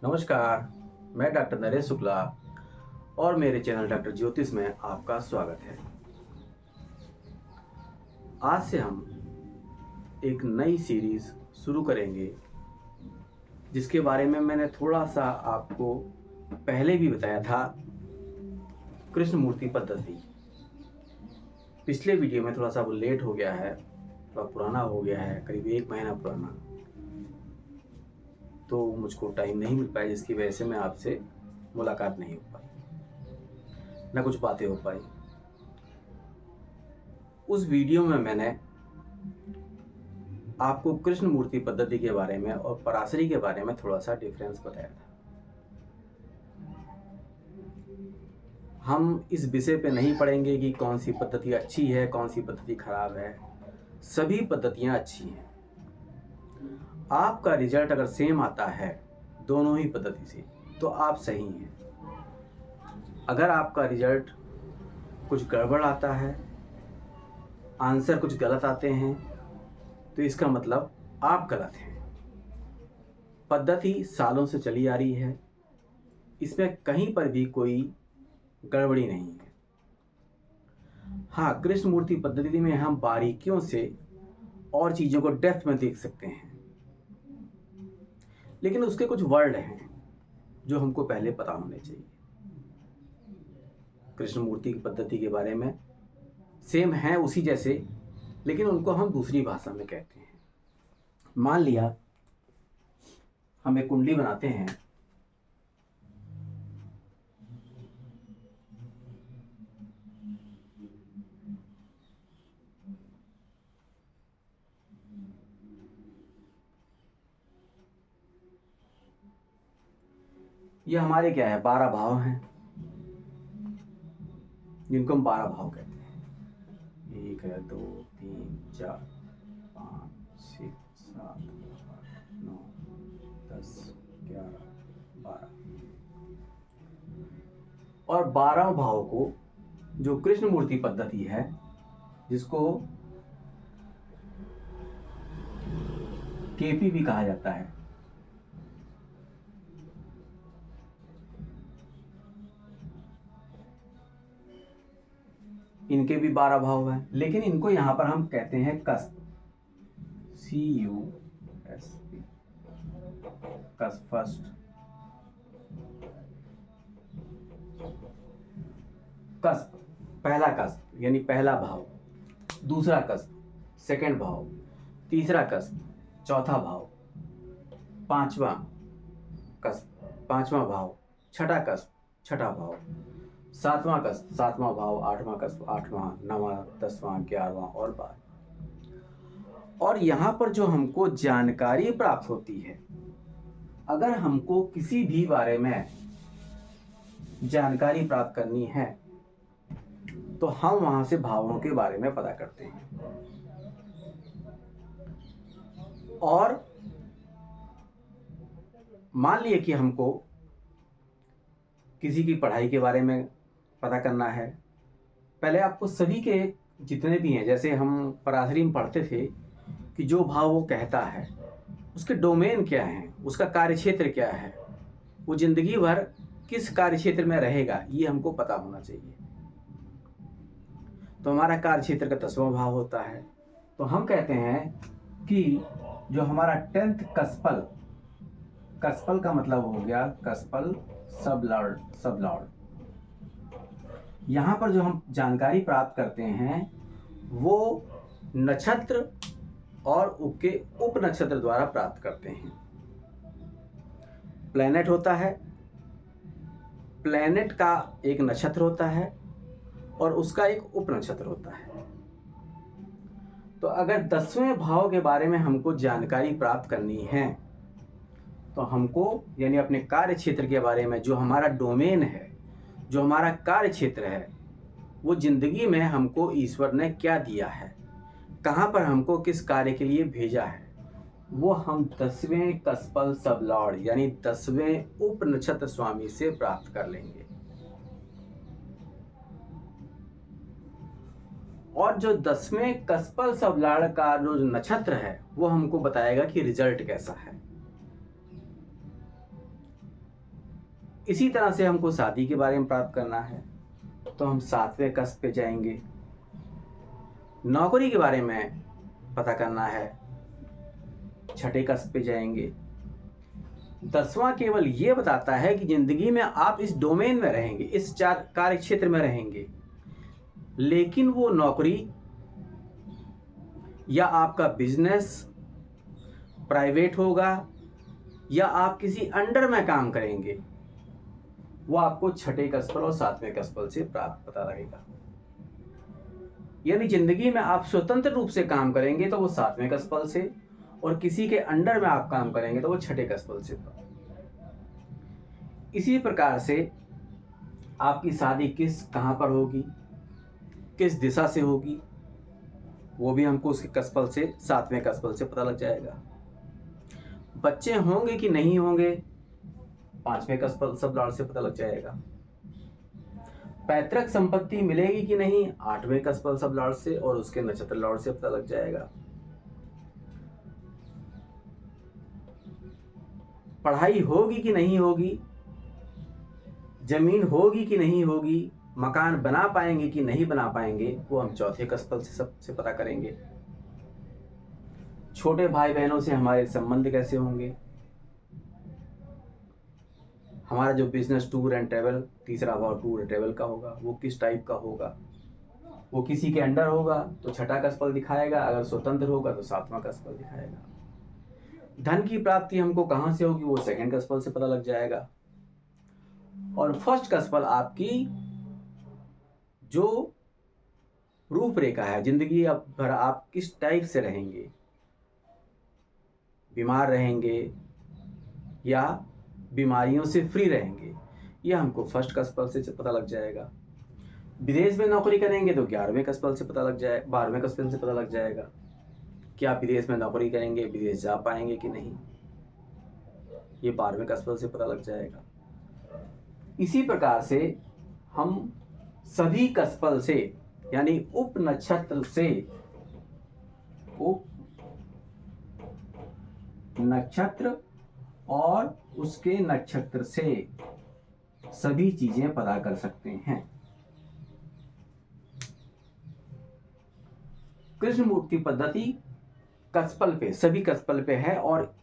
नमस्कार, मैं डॉक्टर नरेश शुक्ला और मेरे चैनल डॉक्टर ज्योतिष में आपका स्वागत है। आज से हम एक नई सीरीज शुरू करेंगे जिसके बारे में मैंने थोड़ा सा आपको पहले भी बताया था। कृष्ण मूर्ति पद्धति। पिछले वीडियो में थोड़ा सा वो लेट हो गया है, थोड़ा पुराना हो गया है, करीब 1 महीना पुराना, तो मुझको टाइम नहीं मिल पाया, जिसकी वजह से मैं आपसे मुलाकात नहीं हो पाई, ना कुछ बातें हो पाई। उस वीडियो में मैंने आपको कृष्ण मूर्ति पद्धति के बारे में और पराशरी के बारे में थोड़ा सा डिफरेंस बताया था। हम इस विषय पे नहीं पढ़ेंगे कि कौन सी पद्धति अच्छी है, कौन सी पद्धति खराब है। सभी पद्धतियां अच्छी हैं। आपका रिजल्ट अगर सेम आता है दोनों ही पद्धति से तो आप सही हैं। अगर आपका रिजल्ट कुछ गड़बड़ आता है, आंसर कुछ गलत आते हैं, तो इसका मतलब आप गलत हैं। पद्धति सालों से चली आ रही है, इसमें कहीं पर भी कोई गड़बड़ी नहीं है। हाँ, कृष्ण मूर्ति पद्धति में हम बारीकियों से और चीज़ों को डेप्थ में देख सकते हैं, लेकिन उसके कुछ वर्ड हैं जो हमको पहले पता होने चाहिए। कृष्ण मूर्ति की पद्धति के बारे में सेम है उसी जैसे, लेकिन उनको हम दूसरी भाषा में कहते हैं। मान लिया हम एक कुंडली बनाते हैं, ये हमारे क्या है, 12 भाव हैं, जिनको हम 12 भाव कहते हैं। 1 है, 2, 3, 4, 5, 6, 7, 8, 9, 10, 11, 12 और 12 भाव को जो कृष्ण मूर्ति पद्धति है, जिसको केपी भी कहा जाता है, इनके भी 12 भाव हैं, लेकिन इनको यहां पर हम कहते हैं cusp, CUSP, cusp. First cusp, पहला कस्प यानी पहला भाव, दूसरा कस्प सेकंड भाव, तीसरा कस्प चौथा भाव, पांचवा कस्प पांचवा भाव, छठा कस्प छठा भाव, सातवां कस्प सातवां भाव, आठवां कस्प आठवां, नवां, 10वां, 11वां और 12। और यहाँ पर जो हमको जानकारी प्राप्त होती है, अगर हमको किसी भी बारे में जानकारी प्राप्त करनी है तो हम वहां से भावों के बारे में पता करते हैं। और मान लिए कि हमको किसी की पढ़ाई के बारे में पता करना है, पहले आपको सभी के जितने भी हैं, जैसे हम पराशरी में पढ़ते थे कि जो भाव वो कहता है उसके डोमेन क्या है, उसका कार्यक्षेत्र क्या है, वो जिंदगी भर किस कार्यक्षेत्र में रहेगा, ये हमको पता होना चाहिए। तो हमारा कार्यक्षेत्र का 10वां भाव होता है। तो हम कहते हैं कि जो हमारा 10th कस्पल, कस्पल का मतलब हो गया कस्पल सब लॉर्ड। यहाँ पर जो हम जानकारी प्राप्त करते हैं वो नक्षत्र और उसके उप नक्षत्र द्वारा प्राप्त करते हैं। प्लैनेट होता है, प्लैनेट का एक नक्षत्र होता है और उसका एक उप नक्षत्र होता है। तो अगर 10वें भाव के बारे में हमको जानकारी प्राप्त करनी है तो हमको यानी अपने कार्य क्षेत्र के बारे में, जो हमारा डोमेन है, जो हमारा कार्य क्षेत्र है, वो जिंदगी में हमको ईश्वर ने क्या दिया है, कहाँ पर हमको किस कार्य के लिए भेजा है, वो हम 10वें कस्पल सब लॉर्ड यानी 10वें उप नक्षत्र स्वामी से प्राप्त कर लेंगे। और जो 10वें कस्पल सब लॉर्ड का जो नक्षत्र है वो हमको बताएगा कि रिजल्ट कैसा है। इसी तरह से हमको शादी के बारे में प्राप्त करना है तो हम 7वें कस्प पे जाएंगे। नौकरी के बारे में पता करना है, 6ठे कस्प पे जाएंगे। 10वां केवल ये बताता है कि जिंदगी में आप इस डोमेन में रहेंगे, इस कार्य क्षेत्र में रहेंगे, लेकिन वो नौकरी या आपका बिजनेस प्राइवेट होगा या आप किसी अंडर में काम करेंगे, वो आपको 6ठे कस्पल और 7वें कस्पल से प्राप्त पता लगेगा। यानी जिंदगी में आप स्वतंत्र रूप से काम करेंगे तो वो 7वें कस्पल से, और किसी के अंडर में आप काम करेंगे तो वो 6ठे कस्पल से। इसी प्रकार से आपकी शादी कहाँ पर होगी, किस दिशा से होगी, वो भी हमको उसके कस्पल से, 7वें कस्पल से पता लग जाएगा। बच्चे होंगे कि नहीं होंगे, 5वें कस्पल सब लॉर्ड से पता लग जाएगा। पैतृक संपत्ति मिलेगी कि नहीं, 8वें कस्पल सब लॉर्ड से और उसके नक्षत्र लॉर्ड से पता लग जाएगा। पढ़ाई होगी कि नहीं होगी, जमीन होगी कि नहीं होगी, मकान बना पाएंगे कि नहीं बना पाएंगे, वो हम 4थे कस्पल से सबसे पता करेंगे। छोटे भाई बहनों से हमारे संबंध कैसे होंगे, हमारा जो बिजनेस टूर एंड ट्रेवल, 3रा भाव टूर एंड ट्रेवल का होगा, वो किस टाइप का होगा, वो किसी के अंडर होगा तो 6ठा कस्पल दिखाएगा, अगर स्वतंत्र होगा तो 7वां कस्पल दिखाएगा। धन की प्राप्ति हमको कहाँ से होगी, वो 2nd कस्पल से पता लग जाएगा। और 1st कस्पल आपकी जो रूपरेखा है, जिंदगी भर आप किस टाइप से रहेंगे, बीमार रहेंगे या बीमारियों से फ्री रहेंगे, ये हमको 1st कस्पल से पता लग जाएगा। विदेश में नौकरी करेंगे तो 11वें कस्पल से पता लग जाए, 12वें कस्पल से पता लग जाएगा कि आप विदेश में नौकरी करेंगे, विदेश जा पाएंगे कि नहीं, ये 12वें कस्पल से पता लग जाएगा। इसी प्रकार से हम सभी कस्पल से, यानी उप नक्षत्र से, उप नक्षत्र और उसके नक्षत्र से सभी चीजें पता कर सकते हैं। कृष्ण मूर्ति पद्धति कस्पल पे, सभी कस्पल पे है और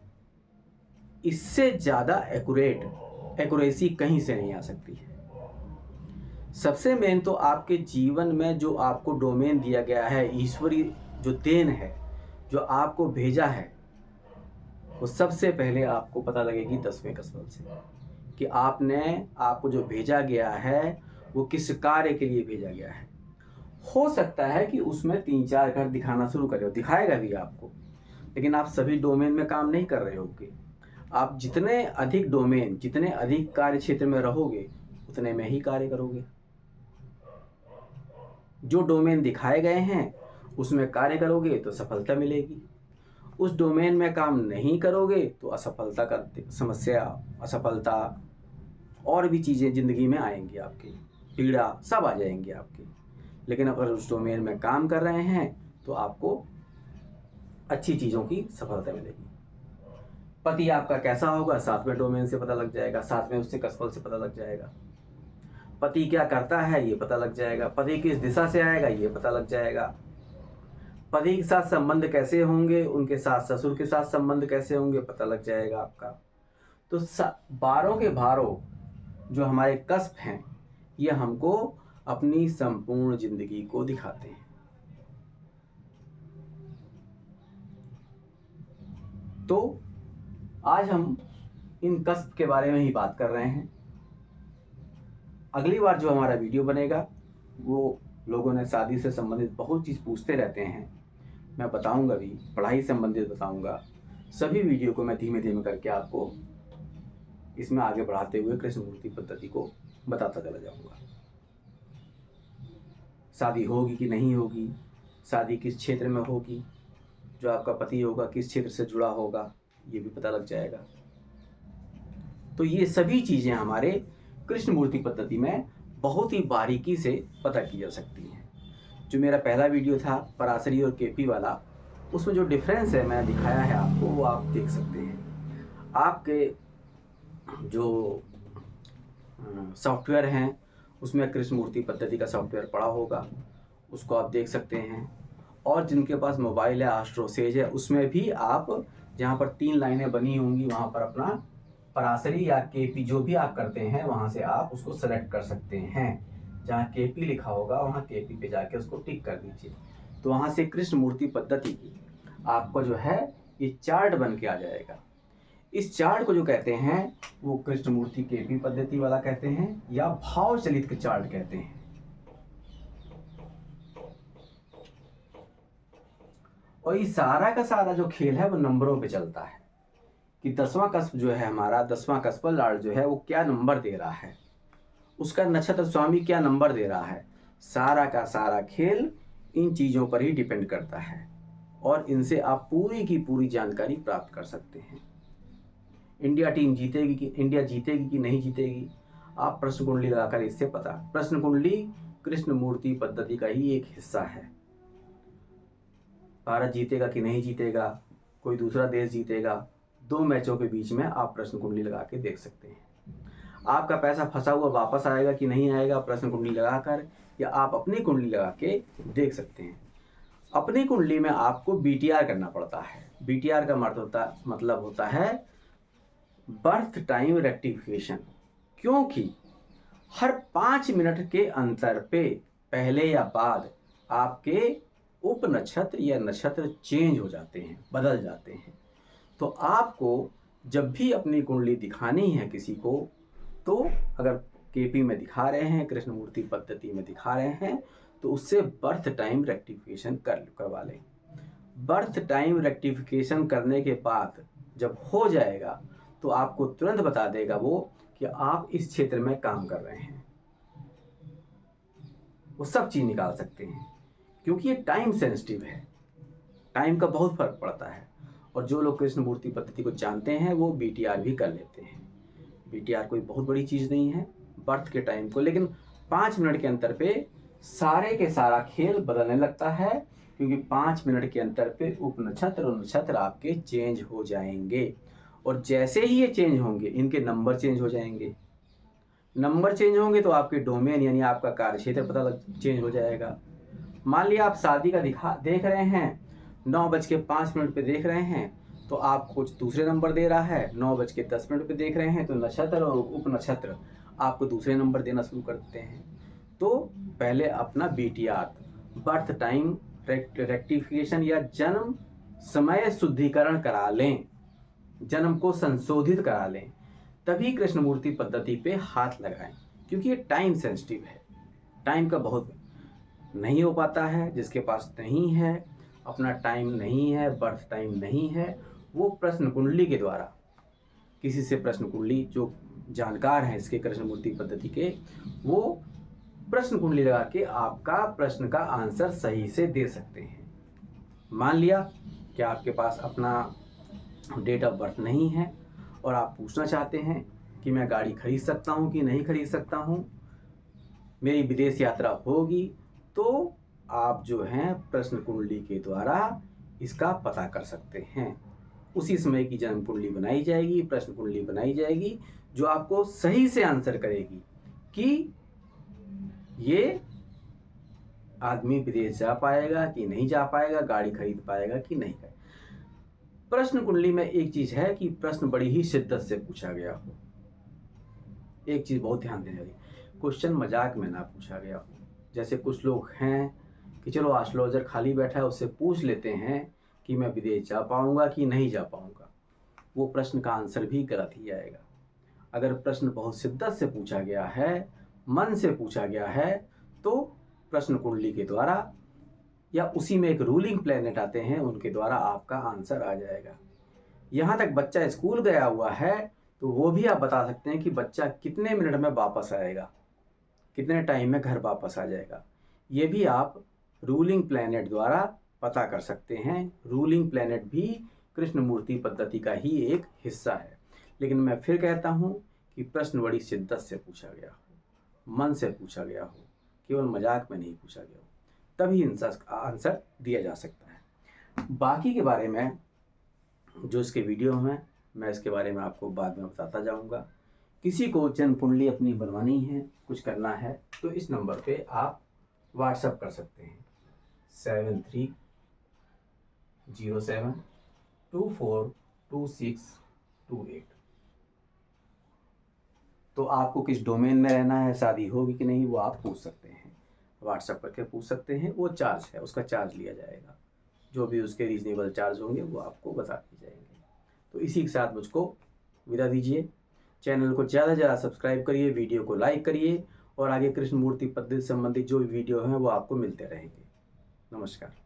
इससे ज्यादा एक्यूरेसी कहीं से नहीं आ सकती है। सबसे मेन तो आपके जीवन में जो आपको डोमेन दिया गया है, ईश्वरीय जो देन है, जो आपको भेजा है, वो सबसे पहले आपको पता लगेगी 10वें कस्पल से कि आपको जो भेजा गया है वो किस कार्य के लिए भेजा गया है। हो सकता है कि उसमें 3-4 घर दिखाना शुरू करे, दिखाएगा भी आपको, लेकिन आप सभी डोमेन में काम नहीं कर रहे होगे। आप जितने अधिक डोमेन, जितने अधिक कार्य क्षेत्र में रहोगे, उतने में ही कार्य करोगे। जो डोमेन दिखाए गए हैं उसमें कार्य करोगे तो सफलता मिलेगी, उस डोमेन में काम नहीं करोगे तो असफलता का समस्या, असफलता और भी चीज़ें ज़िंदगी में आएंगी, आपकी पीड़ा सब आ जाएंगी आपकी। लेकिन अगर उस डोमेन में काम कर रहे हैं तो आपको अच्छी चीज़ों की सफलता मिलेगी। पति आपका कैसा होगा, 7वें डोमेन से पता लग जाएगा, 7वें उससे कस्पल से पता लग जाएगा। पति क्या करता है ये पता लग जाएगा, पति किस दिशा से आएगा ये पता लग जाएगा। पति के साथ संबंध कैसे होंगे, उनके साथ ससुर के साथ संबंध कैसे होंगे पता लग जाएगा आपका। तो 12 के 12 जो हमारे कस्प हैं, ये हमको अपनी संपूर्ण जिंदगी को दिखाते हैं। तो आज हम इन कस्प के बारे में ही बात कर रहे हैं। अगली बार जो हमारा वीडियो बनेगा, वो लोगों ने शादी से संबंधित बहुत चीज़ पूछते रहते हैं, मैं बताऊंगा भी, पढ़ाई संबंधित बताऊंगा। सभी वीडियो को मैं धीमे धीमे करके आपको इसमें आगे बढ़ाते हुए कृष्ण मूर्ति पद्धति को बताता चला जाऊंगा। शादी होगी कि नहीं होगी, शादी किस क्षेत्र में होगी, जो आपका पति होगा किस क्षेत्र से जुड़ा होगा, ये भी पता लग जाएगा। तो ये सभी चीज़ें हमारे कृष्ण मूर्ति पद्धति में बहुत ही बारीकी से पता की जा सकती हैं। जो मेरा पहला वीडियो था पराशरी और केपी वाला, उसमें जो डिफरेंस है मैंने दिखाया है आपको, वो आप देख सकते हैं। आपके जो सॉफ्टवेयर हैं, उसमें कृष्णमूर्ति पद्धति का सॉफ्टवेयर पड़ा होगा, उसको आप देख सकते हैं। और जिनके पास मोबाइल है, एस्ट्रोसेज है, उसमें भी आप जहाँ पर 3 लाइनें बनी होंगी वहाँ पर अपना पराशरी या केपी जो भी आप करते हैं वहाँ से आप उसको सेलेक्ट कर सकते हैं। जहाँ केपी लिखा होगा वहाँ केपी पे जाके उसको टिक कर दीजिए, तो वहाँ से कृष्णमूर्ति पद्धति की आपको जो है ये चार्ट बन के आ जाएगा। इस चार्ट को जो कहते हैं वो कृष्णमूर्ति केपी पद्धति वाला कहते हैं या भाव चलित चार्ट कहते हैं। और ये सारा का सारा जो खेल है वो नंबरों पे चलता है कि 10वां कस्प जो है हमारा 10वां कस्प लार्ड जो है वो क्या नंबर दे रहा है, उसका नक्षत्र स्वामी क्या नंबर दे रहा है। सारा का सारा खेल इन चीज़ों पर ही डिपेंड करता है और इनसे आप पूरी की पूरी जानकारी प्राप्त कर सकते हैं। इंडिया जीतेगी कि नहीं जीतेगी, आप प्रश्न कुंडली लगाकर इससे पता। प्रश्न कुंडली कृष्णमूर्ति पद्धति का ही एक हिस्सा है। भारत जीतेगा कि नहीं जीतेगा, कोई दूसरा देश जीतेगा, 2 मैचों के बीच में आप प्रश्न कुंडली लगा के देख सकते हैं। आपका पैसा फंसा हुआ वापस आएगा कि नहीं आएगा प्रश्न कुंडली लगाकर, या आप अपनी कुंडली लगा के देख सकते हैं। अपनी कुंडली में आपको बीटीआर करना पड़ता है। बीटीआर का मतलब होता है बर्थ टाइम रेक्टिफिकेशन, क्योंकि हर 5 मिनट के अंतर पे पहले या बाद आपके उप नक्षत्र या नक्षत्र चेंज हो जाते हैं, बदल जाते हैं। तो आपको जब भी अपनी कुंडली दिखानी है किसी को, तो अगर केपी में दिखा रहे हैं, कृष्णमूर्ति पद्धति में दिखा रहे हैं, तो उससे बर्थ टाइम रेक्टिफिकेशन करवा लें। बर्थ टाइम रेक्टिफिकेशन करने के बाद जब हो जाएगा तो आपको तुरंत बता देगा वो कि आप इस क्षेत्र में काम कर रहे हैं। वो सब चीज़ निकाल सकते हैं क्योंकि ये टाइम सेंसिटिव है, टाइम का बहुत फर्क पड़ता है। और जो लोग कृष्णमूर्ति पद्धति को जानते हैं वो बीटीआर भी कर लेते हैं। बीटीआर कोई बहुत बड़ी चीज़ नहीं है बर्थ के टाइम को, लेकिन 5 मिनट के अंतर पे सारे के सारा खेल बदलने लगता है, क्योंकि 5 मिनट के अंतर पे उप नक्षत्र और नक्षत्र आपके चेंज हो जाएंगे। और जैसे ही ये चेंज होंगे इनके नंबर चेंज हो जाएंगे। नंबर चेंज होंगे तो आपके डोमेन यानी आपका कार्यक्षेत्र चेंज हो जाएगा। मान लिया आप शादी का देख रहे हैं, 9:05 पे देख रहे हैं, तो आपको कुछ दूसरे नंबर दे रहा है। 9:10 पे देख रहे हैं तो नक्षत्र और उप नक्षत्र आपको दूसरे नंबर देना शुरू कर देते हैं। तो पहले अपना बीटीआर बर्थ टाइम रेक्टिफिकेशन या जन्म समय शुद्धिकरण करा लें, जन्म को संशोधित करा लें, तभी कृष्णमूर्ति पद्धति पे हाथ लगाएं, क्योंकि ये टाइम सेंसिटिव है। टाइम का बहुत नहीं हो पाता है, जिसके पास नहीं है, अपना टाइम नहीं है, बर्थ टाइम नहीं है, वो प्रश्न कुंडली के द्वारा किसी से प्रश्न कुंडली जो जानकार हैं इसके कृष्णमूर्ति पद्धति के, वो प्रश्न कुंडली लगा के आपका प्रश्न का आंसर सही से दे सकते हैं। मान लिया कि आपके पास अपना डेट ऑफ बर्थ नहीं है और आप पूछना चाहते हैं कि मैं गाड़ी खरीद सकता हूँ कि नहीं खरीद सकता हूँ, मेरी विदेश यात्रा होगी, तो आप जो हैं प्रश्न कुंडली के द्वारा इसका पता कर सकते हैं। उसी समय की जन्म कुंडली बनाई जाएगी, प्रश्न कुंडली बनाई जाएगी, जो आपको सही से आंसर करेगी कि ये आदमी विदेश जा पाएगा कि नहीं जा पाएगा, गाड़ी खरीद पाएगा कि नहीं खरीद। प्रश्न कुंडली में एक चीज है कि प्रश्न बड़ी ही शिद्दत से पूछा गया हो। एक चीज बहुत ध्यान देने वाली, क्वेश्चन मजाक में ना पूछा गया हो। जैसे कुछ लोग हैं कि चलो एस्ट्रोलॉजर खाली बैठा है उससे पूछ लेते हैं कि मैं विदेश जा पाऊंगा कि नहीं जा पाऊंगा, वो प्रश्न का आंसर भी गलत ही आएगा। अगर प्रश्न बहुत शिद्दत से पूछा गया है, मन से पूछा गया है, तो प्रश्न कुंडली के द्वारा या उसी में एक रूलिंग प्लैनेट आते हैं उनके द्वारा आपका आंसर आ जाएगा। यहाँ तक बच्चा स्कूल गया हुआ है तो वो भी आप बता सकते हैं कि बच्चा कितने मिनट में वापस आएगा, कितने टाइम में घर वापस आ जाएगा। ये भी आप रूलिंग प्लैनेट द्वारा पता कर सकते हैं। रूलिंग प्लैनेट भी कृष्णमूर्ति पद्धति का ही एक हिस्सा है। लेकिन मैं फिर कहता हूँ कि प्रश्न बड़ी शिद्दत से पूछा गया हो, मन से पूछा गया हो, केवल मजाक में नहीं पूछा गया हो, तभी इनका आंसर दिया जा सकता है। बाकी के बारे में जो इसके वीडियो में मैं इसके बारे में आपको बाद में बताता जाऊंगा किसी को जन्म कुंडली अपनी बनवानी है, कुछ करना है, तो इस नंबर पे आप व्हाट्सएप कर सकते हैं 7307242628। तो आपको किस डोमेन में रहना है, शादी होगी कि नहीं, वो आप पूछ सकते हैं, व्हाट्सएप करके पूछ सकते हैं। वो चार्ज है, उसका चार्ज लिया जाएगा, जो भी उसके रीजनेबल चार्ज होंगे वो आपको बता दिए जाएंगे। तो इसी के साथ मुझको विदा दीजिए। चैनल को ज़्यादा से ज़्यादा सब्सक्राइब करिए, वीडियो को लाइक करिए, और आगे कृष्ण मूर्ति पद्धति संबंधित जो वीडियो हैं वो आपको मिलते रहेंगे। नमस्कार।